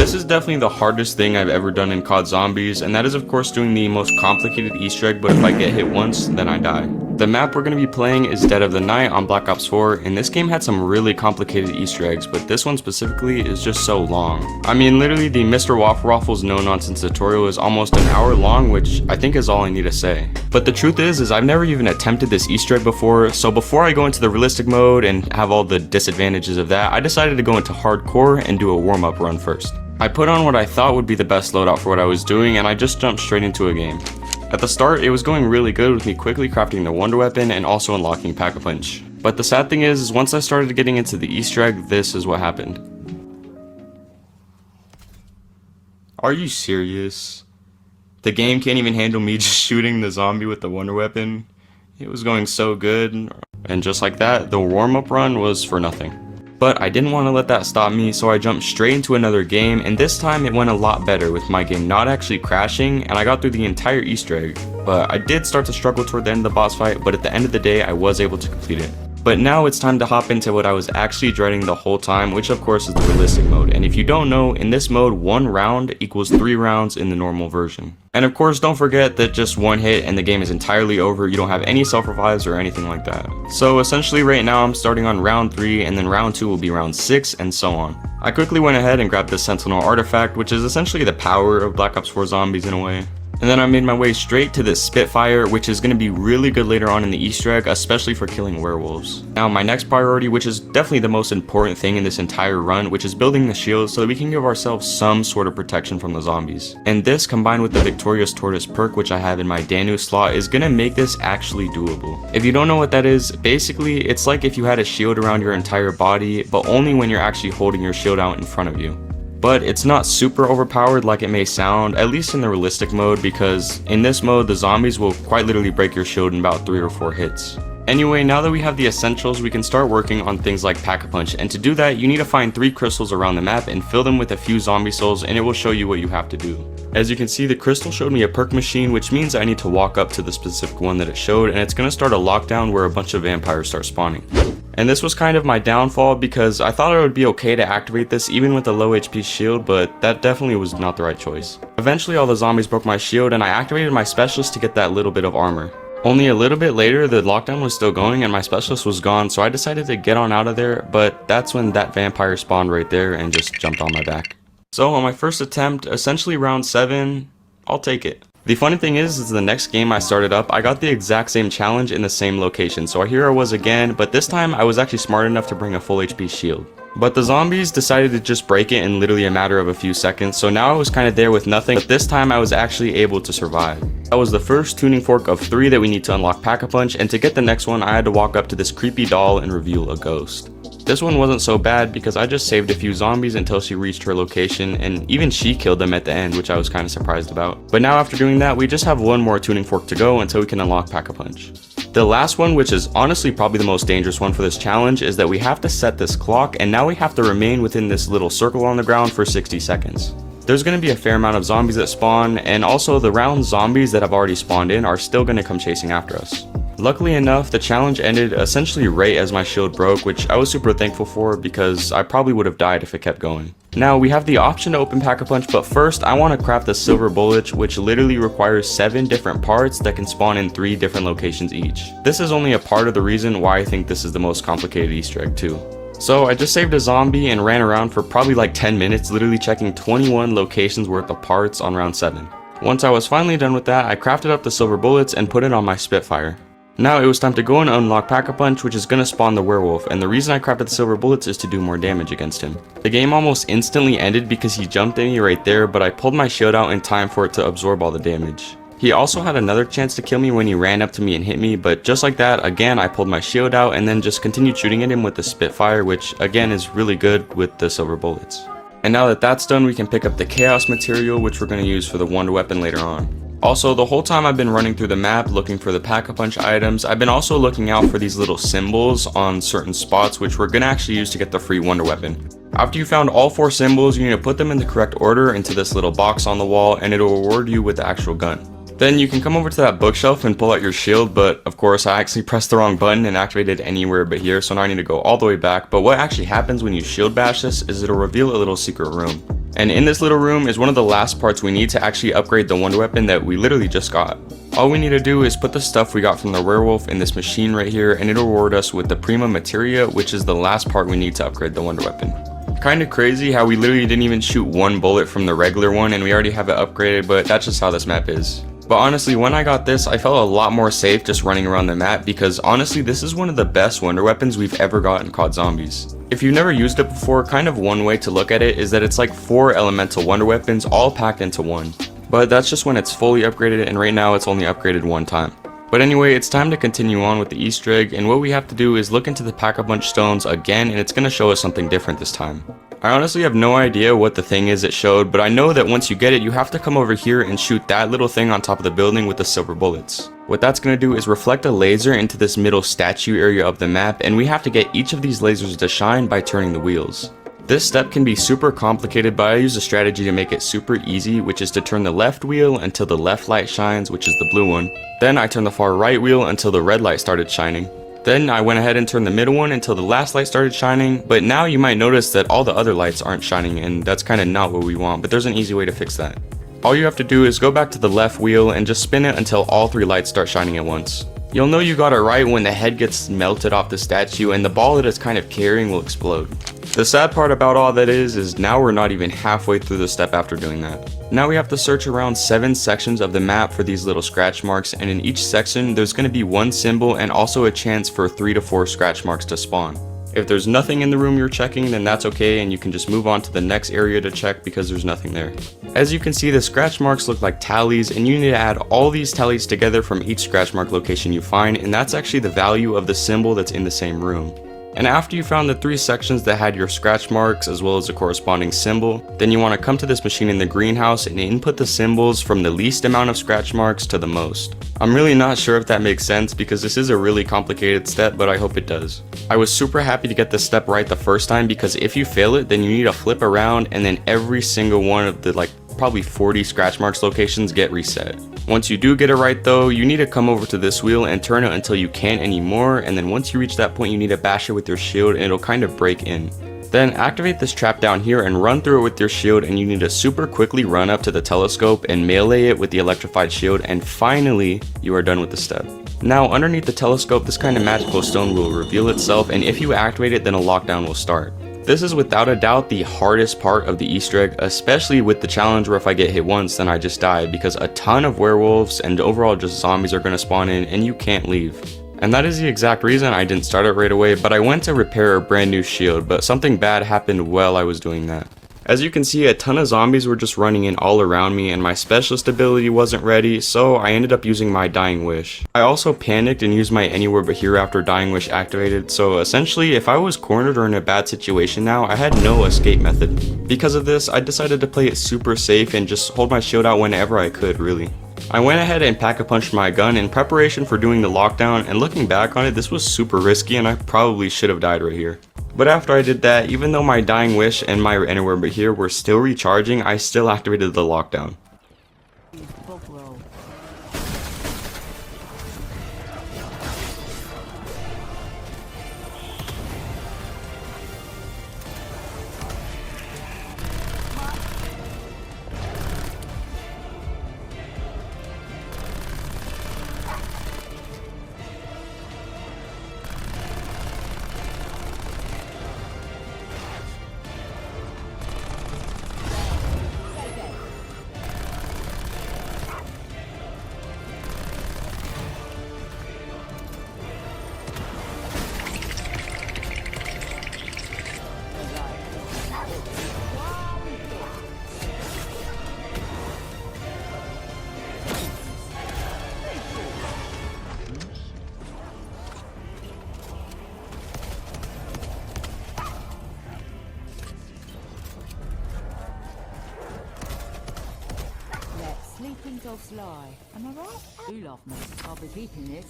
This is definitely the hardest thing I've ever done in COD Zombies, and that is of course doing the most complicated Easter egg, but if I get hit once, then I die. The map we're going to be playing is Dead of the Night on Black Ops 4, and this game had some really complicated Easter eggs, but this one specifically is just so long. I mean, literally the Mr. Waffle Waffles no nonsense tutorial is almost an hour long, which I think is all I need to say. But the truth is I've never even attempted this Easter egg before, so before I go into the realistic mode and have all the disadvantages of that, I decided to go into hardcore and do a warm-up run first. I put on what I thought would be the best loadout for what I was doing, and I just jumped straight into a game. At the start, it was going really good with me quickly crafting the Wonder Weapon and also unlocking Pack-a-Punch. But the sad thing is once I started getting into the Easter egg, this is what happened. Are you serious? The game can't even handle me just shooting the zombie with the Wonder Weapon? It was going so good, and just like that, the warm-up run was for nothing. But I didn't want to let that stop me, so I jumped straight into another game, and this time it went a lot better with my game not actually crashing, and I got through the entire Easter egg. But I did start to struggle toward the end of the boss fight, but at the end of the day I was able to complete it. But now it's time to hop into what I was actually dreading the whole time, which of course is the realistic mode. And if you don't know, in this mode 1 round equals 3 rounds in the normal version. And of course don't forget that just one hit and the game is entirely over, you don't have any self revives or anything like that. So essentially right now I'm starting on round 3, and then round 2 will be round 6 and so on. I quickly went ahead and grabbed the Sentinel artifact, which is essentially the power of Black Ops 4 Zombies in a way. And then I made my way straight to this Spitfire, which is going to be really good later on in the Easter egg, especially for killing werewolves. Now my next priority, which is definitely the most important thing in this entire run, which is building the shield so that we can give ourselves some sort of protection from the zombies. And this, combined with the Victorious Tortoise perk which I have in my Danu slot, is going to make this actually doable. If you don't know what that is, basically it's like if you had a shield around your entire body, but only when you're actually holding your shield out in front of you. But it's not super overpowered like it may sound, at least in the realistic mode, because in this mode the zombies will quite literally break your shield in about 3 or 4 hits. Anyway, now that we have the essentials, we can start working on things like Pack-a-Punch, and to do that you need to find 3 crystals around the map and fill them with a few zombie souls, and it will show you what you have to do. As you can see, the crystal showed me a perk machine, which means I need to walk up to the specific one that it showed, and it's going to start a lockdown where a bunch of vampires start spawning. And this was kind of my downfall because I thought it would be okay to activate this even with a low HP shield, but that definitely was not the right choice. Eventually all the zombies broke my shield and I activated my specialist to get that little bit of armor. Only a little bit later the lockdown was still going and my specialist was gone, so I decided to get on out of there, but that's when that vampire spawned right there and just jumped on my back. So on my first attempt, essentially round 7, I'll take it. The funny thing is the next game I started up, I got the exact same challenge in the same location, so here I was again, but this time I was actually smart enough to bring a full HP shield. But the zombies decided to just break it in literally a matter of a few seconds, so now I was kind of there with nothing, but this time I was actually able to survive. That was the first tuning fork of 3 that we need to unlock Pack-a-Punch, and to get the next one I had to walk up to this creepy doll and reveal a ghost. This one wasn't so bad because I just saved a few zombies until she reached her location, and even she killed them at the end, which I was kind of surprised about. But now after doing that, we just have one more tuning fork to go until we can unlock Pack-a-Punch. The last one, which is honestly probably the most dangerous one for this challenge, is that we have to set this clock, and now we have to remain within this little circle on the ground for 60 seconds. There's going to be a fair amount of zombies that spawn, and also the round zombies that have already spawned in are still going to come chasing after us. Luckily enough, the challenge ended essentially right as my shield broke, which I was super thankful for because I probably would have died if it kept going. Now we have the option to open Pack-a-Punch, but first I want to craft the silver bullet, which literally requires 7 different parts that can spawn in 3 different locations each. This is only a part of the reason why I think this is the most complicated Easter egg too. So I just saved a zombie and ran around for probably like 10 minutes literally checking 21 locations worth of parts on round 7. Once I was finally done with that, I crafted up the silver bullets and put it on my Spitfire. Now it was time to go and unlock Pack-a-Punch, which is going to spawn the werewolf, and the reason I crafted the silver bullets is to do more damage against him. The game almost instantly ended because he jumped at me right there, but I pulled my shield out in time for it to absorb all the damage. He also had another chance to kill me when he ran up to me and hit me, but just like that, again I pulled my shield out and then just continued shooting at him with the Spitfire, which again is really good with the silver bullets. And now that that's done, we can pick up the chaos material, which we're going to use for the Wonder Weapon later on. Also, the whole time I've been running through the map looking for the Pack-a-Punch items, I've been also looking out for these little symbols on certain spots, which we're going to actually use to get the free Wonder Weapon. After you found all 4 symbols, you need to put them in the correct order into this little box on the wall, and it'll reward you with the actual gun. Then you can come over to that bookshelf and pull out your shield, but of course I actually pressed the wrong button and activated it anywhere but here, so now I need to go all the way back. But what actually happens when you shield bash this is it'll reveal a little secret room. And in this little room is one of the last parts we need to actually upgrade the wonder weapon that we literally just got. All we need to do is put the stuff we got from the werewolf in this machine right here, and it'll reward us with the prima materia, which is the last part we need to upgrade the wonder weapon. Kinda crazy how we literally didn't even shoot one bullet from the regular one and we already have it upgraded, but that's just how this map is. But honestly, when I got this, I felt a lot more safe just running around the map because honestly, this is one of the best wonder weapons we've ever got in COD Zombies. If you've never used it before, kind of one way to look at it is that it's like 4 elemental wonder weapons all packed into one. But that's just when it's fully upgraded, and right now it's only upgraded one time. But anyway, it's time to continue on with the Easter egg, and what we have to do is look into the Pack-a-Punch stones again, and it's going to show us something different this time. I honestly have no idea what the thing is it showed, but I know that once you get it, you have to come over here and shoot that little thing on top of the building with the silver bullets. What that's going to do is reflect a laser into this middle statue area of the map, and we have to get each of these lasers to shine by turning the wheels. This step can be super complicated, but I use a strategy to make it super easy, which is to turn the left wheel until the left light shines, which is the blue one. Then I turn the far right wheel until the red light started shining. Then I went ahead and turned the middle one until the last light started shining, but now you might notice that all the other lights aren't shining, and that's kind of not what we want, but there's an easy way to fix that. All you have to do is go back to the left wheel and just spin it until all 3 lights start shining at once. You'll know you got it right when the head gets melted off the statue and the ball that it's kind of carrying will explode. The sad part about all that is now we're not even halfway through the step after doing that. Now we have to search around 7 sections of the map for these little scratch marks, and in each section there's going to be 1 symbol and also a chance for 3 to 4 scratch marks to spawn. If there's nothing in the room you're checking, then that's okay and you can just move on to the next area to check because there's nothing there. As you can see, the scratch marks look like tallies, and you need to add all these tallies together from each scratch mark location you find, and that's actually the value of the symbol that's in the same room. And after you found the 3 sections that had your scratch marks as well as a corresponding symbol, then you want to come to this machine in the greenhouse and input the symbols from the least amount of scratch marks to the most. I'm really not sure if that makes sense because this is a really complicated step, but I hope it does. I was super happy to get this step right the first time because if you fail it, then you need to flip around and then every single one of the probably 40 scratch marks locations get reset. Once you do get it right though, you need to come over to this wheel and turn it until you can't anymore, and then once you reach that point you need to bash it with your shield and it'll kind of break in. Then activate this trap down here and run through it with your shield, and you need to super quickly run up to the telescope and melee it with the electrified shield, and finally you are done with the step. Now underneath the telescope this kind of magical stone will reveal itself, and if you activate it then a lockdown will start. This is without a doubt the hardest part of the Easter egg, especially with the challenge where if I get hit once then I just die, because a ton of werewolves and overall just zombies are going to spawn in and you can't leave. And that is the exact reason I didn't start it right away, but I went to repair a brand new shield, but something bad happened while I was doing that. As you can see, a ton of zombies were just running in all around me and my specialist ability wasn't ready, so I ended up using my Dying Wish. I also panicked and used my Anywhere But Here after Dying Wish activated, so essentially if I was cornered or in a bad situation now, I had no escape method. Because of this, I decided to play it super safe and just hold my shield out whenever I could, really. I went ahead and pack-a-punched my gun in preparation for doing the lockdown, and looking back on it, this was super risky and I probably should have died right here. But after I did that, even though my Dying Wish and my Anywhere But Here were still recharging, I still activated the lockdown. Sleeping dogs lie. Am I right? You love me. I'll be keeping this.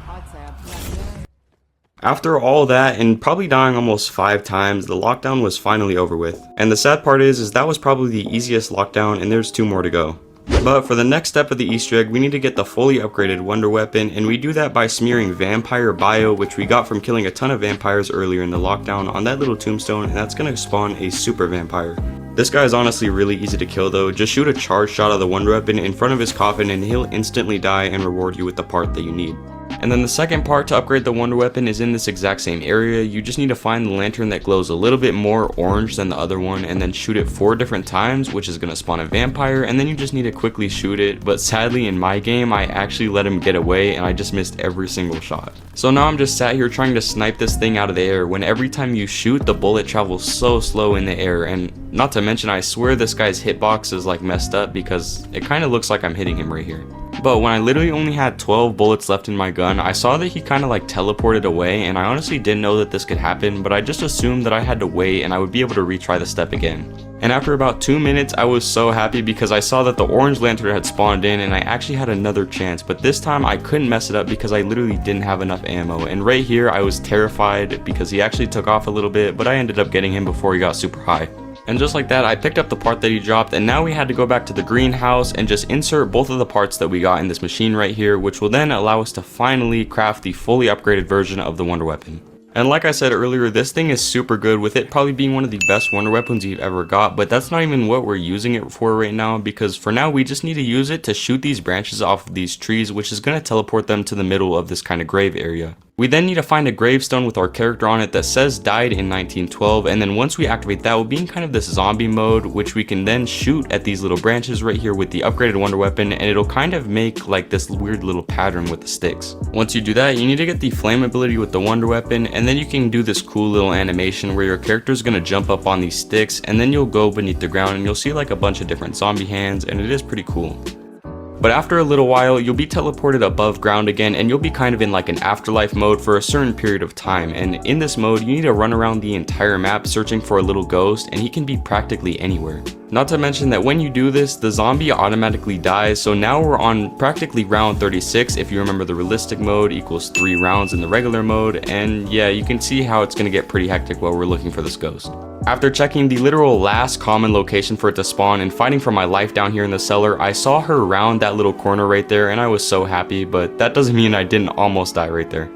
I'd say I'm playing. After all that and probably dying almost 5 times, the lockdown was finally over with. And the sad part is that was probably the easiest lockdown and there's 2 more to go. But for the next step of the Easter egg, we need to get the fully upgraded wonder weapon, and we do that by smearing vampire bio, which we got from killing a ton of vampires earlier in the lockdown, on that little tombstone, and that's gonna spawn a super vampire. This guy is honestly really easy to kill though. Just shoot a charge shot of the wonder weapon in front of his coffin and he'll instantly die and reward you with the part that you need. And then the second part to upgrade the wonder weapon is in this exact same area. You just need to find the lantern that glows a little bit more orange than the other one and then shoot it 4 different times, which is going to spawn a vampire, and then you just need to quickly shoot it. But sadly in my game I actually let him get away and I just missed every single shot. So now I'm just sat here trying to snipe this thing out of the air when every time you shoot the bullet travels so slow in the air, and not to mention I swear this guy's hitbox is like messed up because it kind of looks like I'm hitting him right here. But when I literally only had 12 bullets left in my gun, I saw that he kind of like teleported away, and I honestly didn't know that this could happen, but I just assumed that I had to wait and I would be able to retry the step again. And after about 2 minutes, I was so happy because I saw that the orange lantern had spawned in and I actually had another chance, but this time I couldn't mess it up because I literally didn't have enough ammo. And right here I was terrified because he actually took off a little bit, but I ended up getting him before he got super high. And just like that, I picked up the part that he dropped, and now we had to go back to the greenhouse and just insert both of the parts that we got in this machine right here, which will then allow us to finally craft the fully upgraded version of the wonder weapon. And like I said earlier, this thing is super good, with it probably being one of the best wonder weapons you've ever got, but that's not even what we're using it for right now, because for now we just need to use it to shoot these branches off of these trees, which is going to teleport them to the middle of this kind of grave area. We then need to find a gravestone with our character on it that says died in 1912, and then once we activate that, we'll be in kind of this zombie mode, which we can then shoot at these little branches right here with the upgraded wonder weapon, and it'll kind of make like this weird little pattern with the sticks. Once you do that, you need to get the flame ability with the wonder weapon, and then you can do this cool little animation where your character is going to jump up on these sticks, and then you'll go beneath the ground and you'll see like a bunch of different zombie hands, and it is pretty cool. But after a little while, you'll be teleported above ground again, and you'll be kind of in like an afterlife mode for a certain period of time. And in this mode, you need to run around the entire map searching for a little ghost, and he can be practically anywhere. Not to mention that when you do this, the zombie automatically dies, so now we're on practically round 36 if you remember the realistic mode equals 3 rounds in the regular mode, and yeah, you can see how it's going to get pretty hectic while we're looking for this ghost. After checking the literal last common location for it to spawn and fighting for my life down here in the cellar, I saw her round that little corner right there and I was so happy, but that doesn't mean I didn't almost die right there.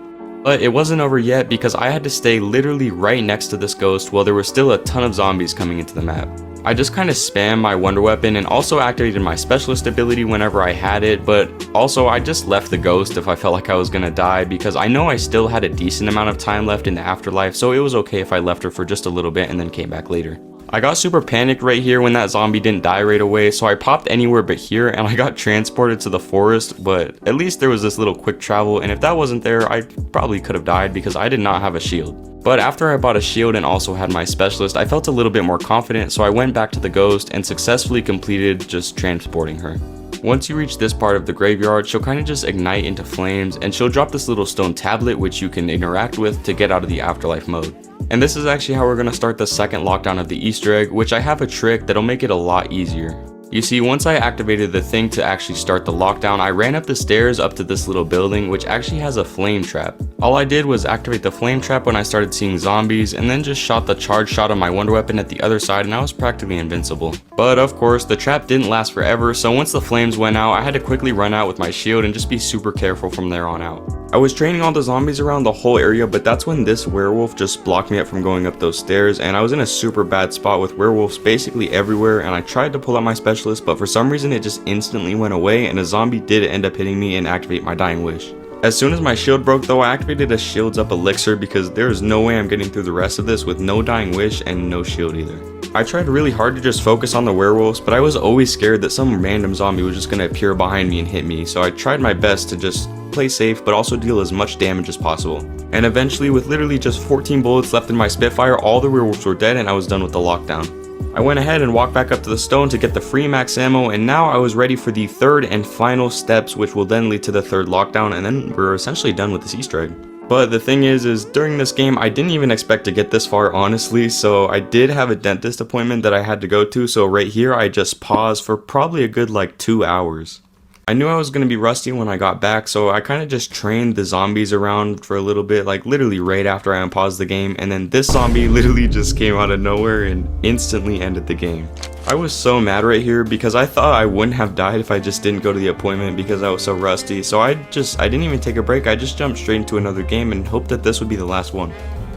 But it wasn't over yet because I had to stay literally right next to this ghost while there were still a ton of zombies coming into the map. I just kind of spammed my wonder weapon and also activated my specialist ability whenever I had it, but also I just left the ghost if I felt like I was gonna die because I know I still had a decent amount of time left in the afterlife, so it was okay if I left her for just a little bit and then came back later. I got super panicked right here when that zombie didn't die right away, so I popped anywhere but here and I got transported to the forest, but at least there was this little quick travel, and if that wasn't there, I probably could have died because I did not have a shield. But after I bought a shield and also had my specialist, I felt a little bit more confident, so I went back to the ghost and successfully completed just transporting her. Once you reach this part of the graveyard, she'll kind of just ignite into flames, and she'll drop this little stone tablet which you can interact with to get out of the afterlife mode. And this is actually how we're going to start the second lockdown of the Easter egg, which I have a trick that'll make it a lot easier. You see, once I activated the thing to actually start the lockdown, I ran up the stairs up to this little building which actually has a flame trap. All I did was activate the flame trap when I started seeing zombies, and then just shot the charge shot of my wonder weapon at the other side, and I was practically invincible. But of course, the trap didn't last forever, so once the flames went out, I had to quickly run out with my shield and just be super careful from there on out. I was training all the zombies around the whole area, but that's when this werewolf just blocked me up from going up those stairs, and I was in a super bad spot with werewolves basically everywhere, and I tried to pull out my specialist, but for some reason it just instantly went away, and a zombie did end up hitting me and activate my dying wish. As soon as my shield broke though, I activated a shields up elixir because there is no way I'm getting through the rest of this with no dying wish and no shield either. I tried really hard to just focus on the werewolves, but I was always scared that some random zombie was just going to appear behind me and hit me, so I tried my best to just play safe but also deal as much damage as possible. And eventually, with literally just 14 bullets left in my Spitfire, all the werewolves were dead and I was done with the lockdown. I went ahead and walked back up to the stone to get the free max ammo, and now I was ready for the third and final steps, which will then lead to the third lockdown, and then we're essentially done with this Easter egg. But the thing is during this game, I didn't even expect to get this far, honestly, so I did have a dentist appointment that I had to go to, so right here I just paused for probably a good like 2 hours. I knew I was going to be rusty when I got back, so I kind of just trained the zombies around for a little bit, like literally right after I unpaused the game, and then this zombie literally just came out of nowhere and instantly ended the game. I was so mad right here because I thought I wouldn't have died if I just didn't go to the appointment because I was so rusty. So I didn't even take a break. I just jumped straight into another game and hoped that this would be the last one.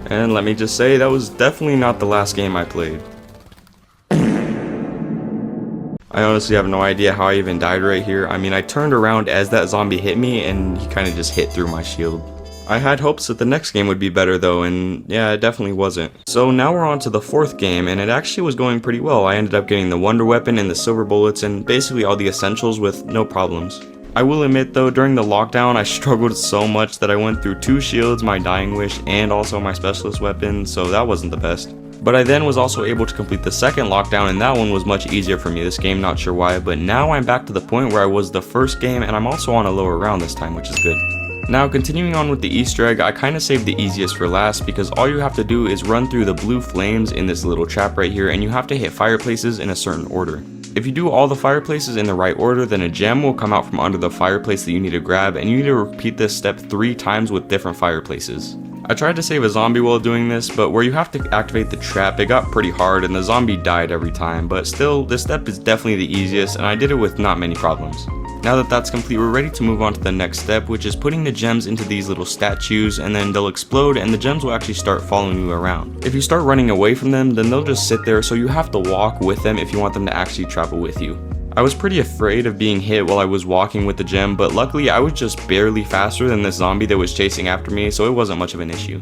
And let me just say, that was definitely not the last game I played. I honestly have no idea how I even died right here. I mean, I turned around as that zombie hit me and he kind of just hit through my shield. I had hopes that the next game would be better though, and yeah, it definitely wasn't. So now we're on to the fourth game, and it actually was going pretty well. I ended up getting the wonder weapon and the silver bullets and basically all the essentials with no problems. I will admit though, during the lockdown, I struggled so much that I went through 2 shields, my dying wish, and also my specialist weapon, so that wasn't the best. But I then was also able to complete the second lockdown, and that one was much easier for me this game, not sure why, but now I'm back to the point where I was the first game, and I'm also on a lower round this time, which is good. Now continuing on with the Easter egg, I kinda saved the easiest for last because all you have to do is run through the blue flames in this little trap right here, and you have to hit fireplaces in a certain order. If you do all the fireplaces in the right order, then a gem will come out from under the fireplace that you need to grab, and you need to repeat this step 3 times with different fireplaces. I tried to save a zombie while doing this, but where you have to activate the trap, it got pretty hard and the zombie died every time, but still, this step is definitely the easiest and I did it with not many problems. Now that that's complete, we're ready to move on to the next step, which is putting the gems into these little statues, and then they'll explode and the gems will actually start following you around. If you start running away from them, then they'll just sit there, so you have to walk with them if you want them to actually travel with you. I was pretty afraid of being hit while I was walking with the gem, but luckily I was just barely faster than this zombie that was chasing after me, so it wasn't much of an issue.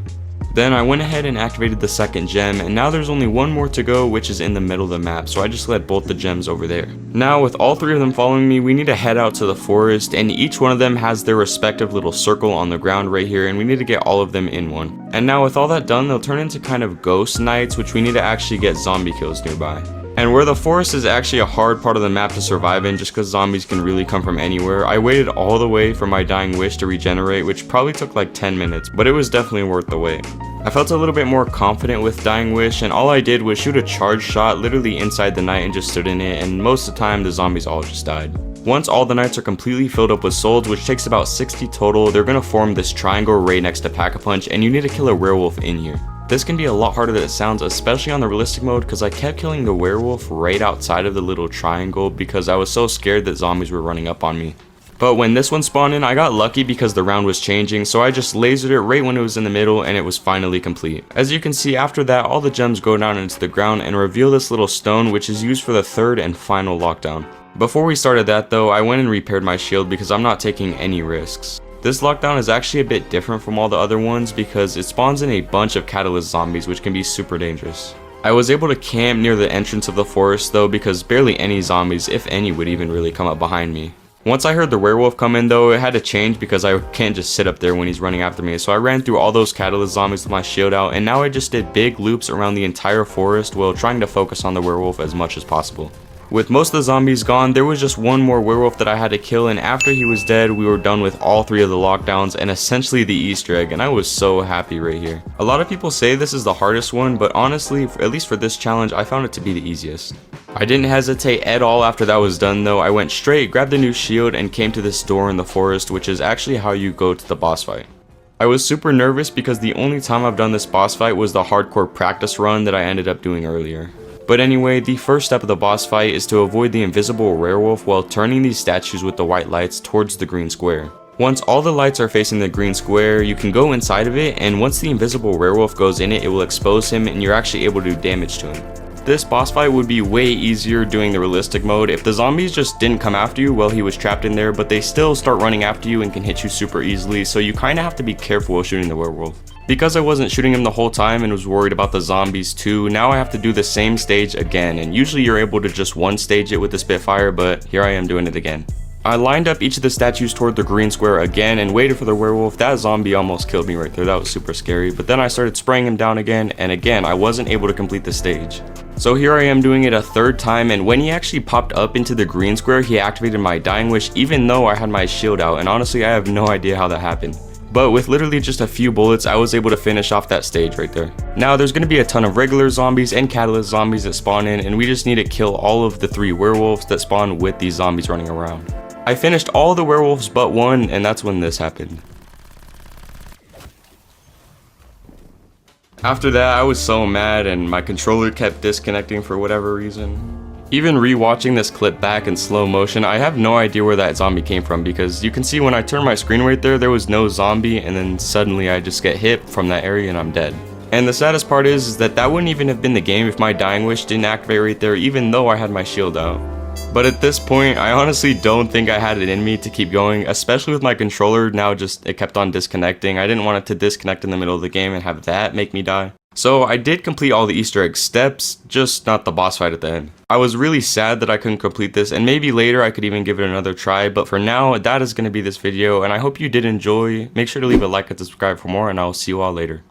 Then I went ahead and activated the second gem, and now there's only one more to go, which is in the middle of the map, so I just led both the gems over there. Now with all 3 of them following me, we need to head out to the forest, and each one of them has their respective little circle on the ground right here, and we need to get all of them in one. And now with all that done, they'll turn into kind of ghost nights, which we need to actually get zombie kills nearby. And where the forest is actually a hard part of the map to survive in just because zombies can really come from anywhere, I waited all the way for my dying wish to regenerate, which probably took like 10 minutes, but it was definitely worth the wait. I felt a little bit more confident with dying wish, and all I did was shoot a charge shot literally inside the night and just stood in it, and most of the time the zombies all just died. Once all the nights are completely filled up with souls, which takes about 60 total, they're gonna form this triangle right next to Pack-a-Punch, and you need to kill a werewolf in here. This can be a lot harder than it sounds, especially on the realistic mode, because I kept killing the werewolf right outside of the little triangle because I was so scared that zombies were running up on me. But when this one spawned in, I got lucky because the round was changing, so I just lasered it right when it was in the middle and it was finally complete. As you can see, after that, all the gems go down into the ground and reveal this little stone, which is used for the 3rd and final lockdown. Before we started that though, I went and repaired my shield because I'm not taking any risks. This lockdown is actually a bit different from all the other ones because it spawns in a bunch of catalyst zombies, which can be super dangerous. I was able to camp near the entrance of the forest though because barely any zombies, if any, would even really come up behind me. Once I heard the werewolf come in though, it had to change because I can't just sit up there when he's running after me, so I ran through all those catalyst zombies with my shield out, and now I just did big loops around the entire forest while trying to focus on the werewolf as much as possible. With most of the zombies gone, there was just one more werewolf that I had to kill, and after he was dead, we were done with all 3 of the lockdowns and essentially the Easter egg, and I was so happy right here. A lot of people say this is the hardest one, but honestly, at least for this challenge, I found it to be the easiest. I didn't hesitate at all after that was done though. I went straight, grabbed a new shield, and came to this door in the forest, which is actually how you go to the boss fight. I was super nervous because the only time I've done this boss fight was the hardcore practice run that I ended up doing earlier. But anyway, the first step of the boss fight is to avoid the invisible werewolf while turning these statues with the white lights towards the green square. Once all the lights are facing the green square, you can go inside of it, and once the invisible werewolf goes in it, it will expose him and you're actually able to do damage to him. This boss fight would be way easier doing the realistic mode if the zombies just didn't come after you while he was trapped in there, but they still start running after you and can hit you super easily, so you kinda have to be careful while shooting the werewolf. Because I wasn't shooting him the whole time and was worried about the zombies too, now I have to do the same stage again, and usually you're able to just one stage it with the Spitfire, but here I am doing it again. I lined up each of the statues toward the green square again and waited for the werewolf. That zombie almost killed me right there, that was super scary, but then I started spraying him down again, and again I wasn't able to complete the stage. So here I am doing it a 3rd time, and when he actually popped up into the green square, he activated my dying wish even though I had my shield out, and honestly I have no idea how that happened. But with literally just a few bullets, I was able to finish off that stage right there. Now there's going to be a ton of regular zombies and catalyst zombies that spawn in, and we just need to kill all of the 3 werewolves that spawn with these zombies running around. I finished all the werewolves but one, and that's when this happened. After that, I was so mad and my controller kept disconnecting for whatever reason. Even rewatching this clip back in slow motion, I have no idea where that zombie came from, because you can see when I turned my screen right there was no zombie, and then suddenly I just get hit from that area and I'm dead. And the saddest part is that wouldn't even have been the game if my dying wish didn't activate right there, even though I had my shield out. But at this point, I honestly don't think I had it in me to keep going, especially with my controller now it kept on disconnecting. I didn't want it to disconnect in the middle of the game and have that make me die. So I did complete all the Easter egg steps, just not the boss fight at the end. I was really sad that I couldn't complete this, and maybe later I could even give it another try, but for now, that is going to be this video, and I hope you did enjoy. Make sure to leave a like and subscribe for more, and I will see you all later.